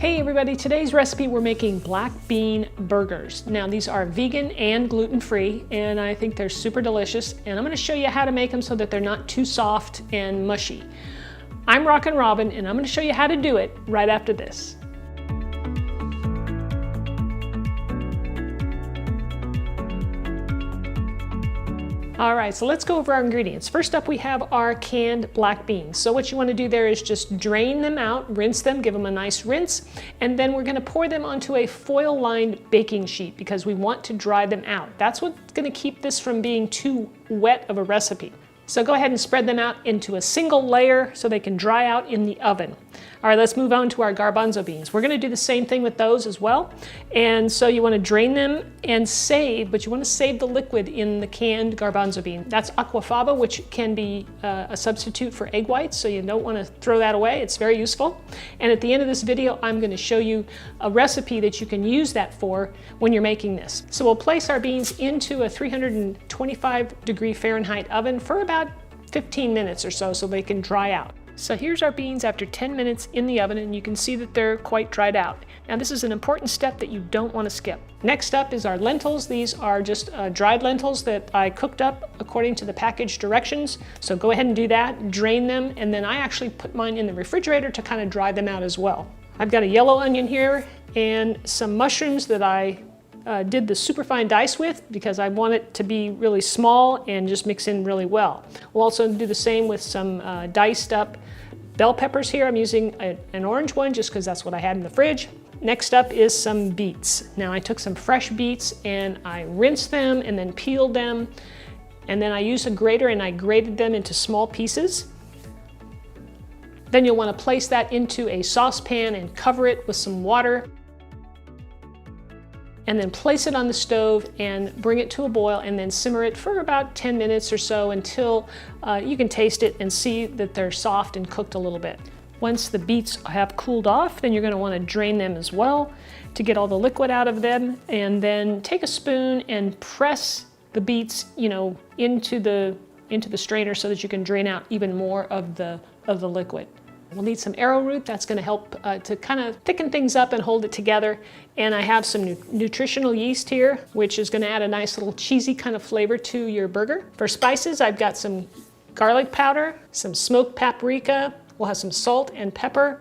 Hey everybody, today's recipe we're making black bean burgers. Now these are vegan and gluten-free and I think they're super delicious, and I'm going to show you how to make them so that they're not too soft and mushy. I'm Rockin' Robin and I'm going to show you how to do it right after this. All right, so let's go over our ingredients. First up, we have our canned black beans. So what you want to do there is just drain them out, rinse them, give them a nice rinse, and then we're going to pour them onto a foil-lined baking sheet because we want to dry them out. That's what's going to keep this from being too wet of a recipe. So go ahead and spread them out into a single layer so they can dry out in the oven. All right, let's move on to our garbanzo beans. We're gonna do the same thing with those as well. And so you wanna drain them and save, but you wanna save the liquid in the canned garbanzo bean. That's aquafaba, which can be a substitute for egg whites, so you don't wanna throw that away. It's very useful. And at the end of this video, I'm gonna show you a recipe that you can use that for when you're making this. So we'll place our beans into a 325-degree Fahrenheit oven for about 15 minutes or so they can dry out. So here's our beans after 10 minutes in the oven, and you can see that they're quite dried out. Now this is an important step that you don't want to skip. Next up is our lentils. These are just dried lentils that I cooked up according to the package directions. So go ahead and do that, drain them, and then I actually put mine in the refrigerator to kind of dry them out as well. I've got a yellow onion here and some mushrooms that I did the superfine dice with because I want it to be really small and just mix in really well. We'll also do the same with some diced up bell peppers here. I'm using an orange one just because that's what I had in the fridge. Next up is some beets. Now I took some fresh beets and I rinsed them and then peeled them, and then I used a grater and I grated them into small pieces. Then you'll want to place that into a saucepan and cover it with some water, and then place it on the stove and bring it to a boil and then simmer it for about 10 minutes or so until you can taste it and see that they're soft and cooked a little bit. Once the beets have cooled off, then you're going to want to drain them as well to get all the liquid out of them, and then take a spoon and press the beets, into the strainer so that you can drain out even more of the liquid. We'll need some arrowroot. That's going to help to kind of thicken things up and hold it together. And I have some nutritional yeast here, which is going to add a nice little cheesy kind of flavor to your burger. For spices, I've got some garlic powder, some smoked paprika. We'll have some salt and pepper.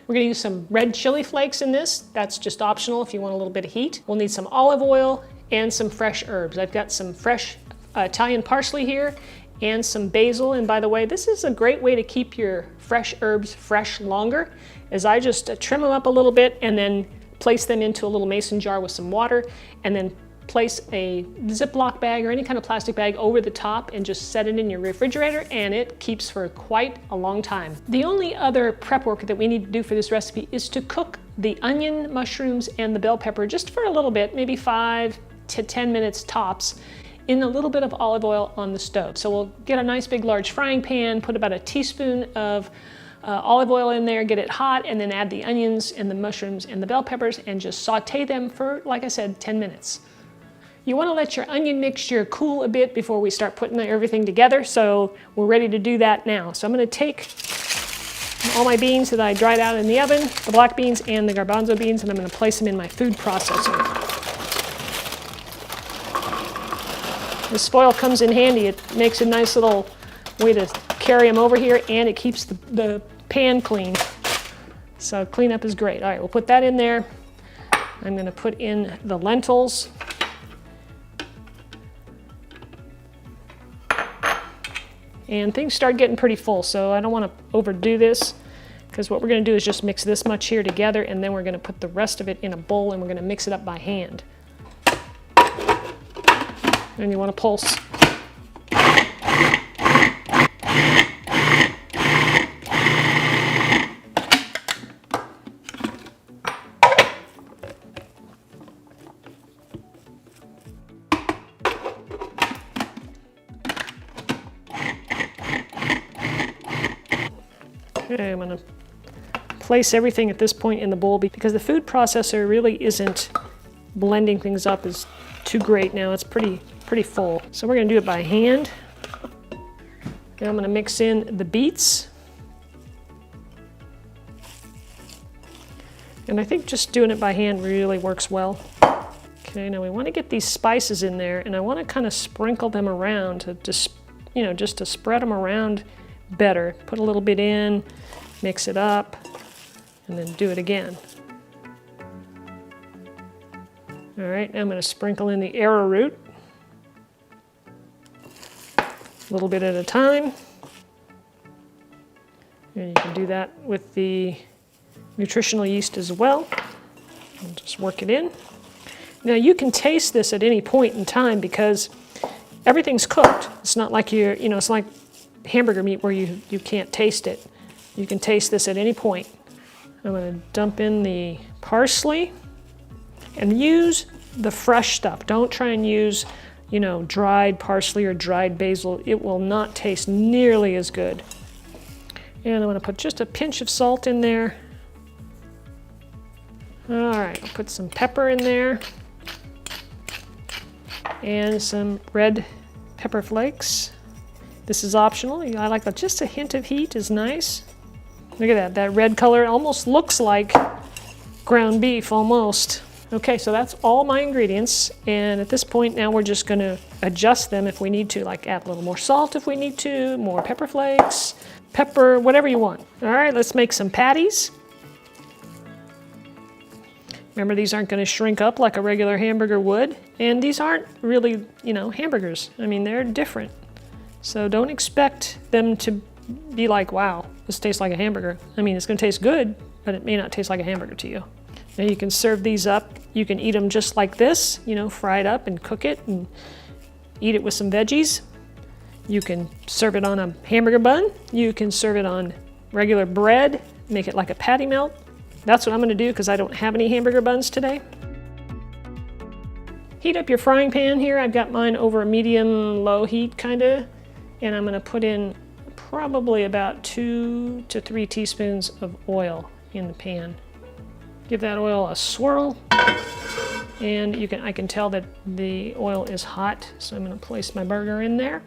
We're going to use some red chili flakes in this. That's just optional if you want a little bit of heat. We'll need some olive oil and some fresh herbs. I've got some fresh Italian parsley here and some basil. And by the way, this is a great way to keep your fresh herbs fresh longer, as I just trim them up a little bit and then place them into a little mason jar with some water, and then place a Ziploc bag or any kind of plastic bag over the top and just set it in your refrigerator, and it keeps for quite a long time. The only other prep work that we need to do for this recipe is to cook the onion, mushrooms, and the bell pepper just for a little bit, maybe 5 to 10 minutes tops, in a little bit of olive oil on the stove. So we'll get a nice big large frying pan, put about a teaspoon of olive oil in there, get it hot, and then add the onions and the mushrooms and the bell peppers and just saute them for, like I said, 10 minutes. You want to let your onion mixture cool a bit before we start putting everything together, so we're ready to do that now. So I'm going to take all my beans that I dried out in the oven, the black beans and the garbanzo beans, and I'm going to place them in my food processor. This foil comes in handy. It makes a nice little way to carry them over here, and it keeps the pan clean. So cleanup is great. All right, we'll put that in there. I'm going to put in the lentils. And things start getting pretty full, so I don't want to overdo this, because what we're going to do is just mix this much here together, and then we're going to put the rest of it in a bowl and we're going to mix it up by hand. And you want to pulse. Okay, I'm going to place everything at this point in the bowl because the food processor really isn't blending things up as too great now. It's pretty full. So we're going to do it by hand. Now I'm going to mix in the beets. And I think just doing it by hand really works well. Okay, now we want to get these spices in there, and I want to kind of sprinkle them around to just, just to spread them around better. Put a little bit in, mix it up, and then do it again. All right, now I'm going to sprinkle in the arrowroot. A little bit at a time. And you can do that with the nutritional yeast as well. And just work it in. Now you can taste this at any point in time because everything's cooked. It's not like it's like hamburger meat where you can't taste it. You can taste this at any point. I'm going to dump in the parsley and use the fresh stuff. Don't try and use, dried parsley or dried basil. It will not taste nearly as good. And I'm going to put just a pinch of salt in there. All right, I'll put some pepper in there. And some red pepper flakes. This is optional. I like that. Just a hint of heat is nice. Look at that. That red color almost looks like ground beef, almost. Okay, so that's all my ingredients. And at this point now we're just going to adjust them if we need to, like add a little more salt if we need to, more pepper flakes, pepper, whatever you want. All right, let's make some patties. Remember, these aren't going to shrink up like a regular hamburger would. And these aren't really, hamburgers. I mean, they're different. So don't expect them to be like, wow, this tastes like a hamburger. I mean, it's going to taste good, but it may not taste like a hamburger to you. Now you can serve these up. You can eat them just like this, fry it up and cook it and eat it with some veggies. You can serve it on a hamburger bun. You can serve it on regular bread, make it like a patty melt. That's what I'm going to do because I don't have any hamburger buns today. Heat up your frying pan here. I've got mine over a medium-low heat kind of, and I'm going to put in probably about 2 to 3 teaspoons of oil in the pan. Give that oil a swirl, and I can tell that the oil is hot, so I'm going to place my burger in there.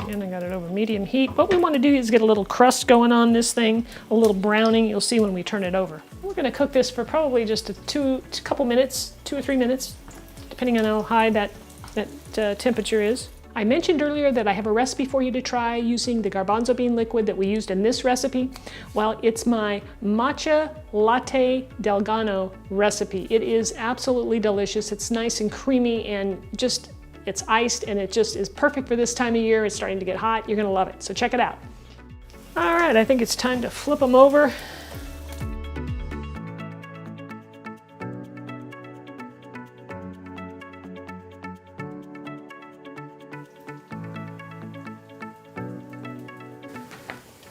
And I got it over medium heat. What we want to do is get a little crust going on this thing, a little browning. You'll see when we turn it over. We're going to cook this for probably just a couple minutes, 2 or 3 minutes, depending on how high that temperature is. I mentioned earlier that I have a recipe for you to try using the garbanzo bean liquid that we used in this recipe. Well, it's my matcha latte delgado recipe. It is absolutely delicious. It's nice and creamy and it's iced, and it just is perfect for this time of year. It's starting to get hot. You're going to love it. So check it out. All right, I think it's time to flip them over.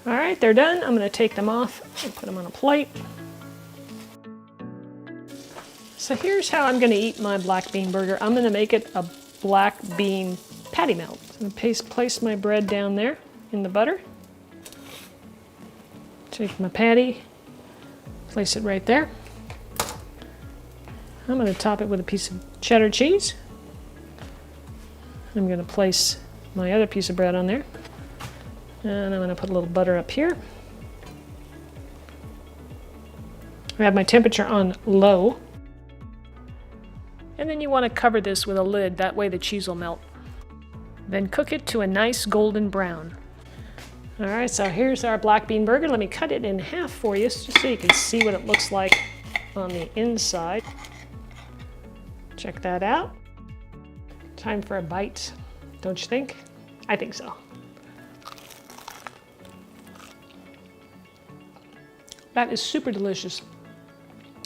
All right, they're done. I'm going to take them off and put them on a plate. So here's how I'm going to eat my black bean burger. I'm going to make it a black bean patty melt. I'm going to place my bread down there in the butter. Take my patty, place it right there. I'm going to top it with a piece of cheddar cheese. I'm going to place my other piece of bread on there. And I'm going to put a little butter up here. I have my temperature on low. And then you want to cover this with a lid, that way the cheese will melt. Then cook it to a nice golden brown. All right, so here's our black bean burger. Let me cut it in half for you just so you can see what it looks like on the inside. Check that out. Time for a bite, don't you think? I think so. That is super delicious.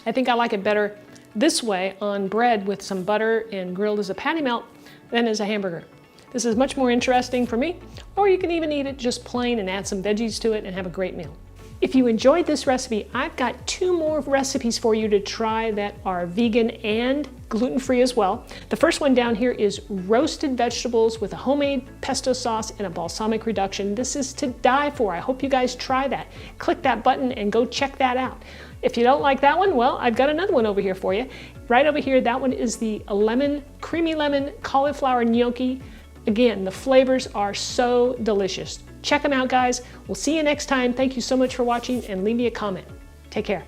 I think I like it better this way on bread with some butter and grilled as a patty melt than as a hamburger. This is much more interesting for me, or you can even eat it just plain and add some veggies to it and have a great meal. If you enjoyed this recipe, I've got 2 more recipes for you to try that are vegan and gluten-free as well. The first one down here is roasted vegetables with a homemade pesto sauce and a balsamic reduction. This is to die for. I hope you guys try that. Click that button and go check that out. If you don't like that one, well, I've got another one over here for you. Right over here, that one is the creamy lemon cauliflower gnocchi Again, the flavors are so delicious. Check them out, guys. We'll see you next time. Thank you so much for watching, and leave me a comment. Take care.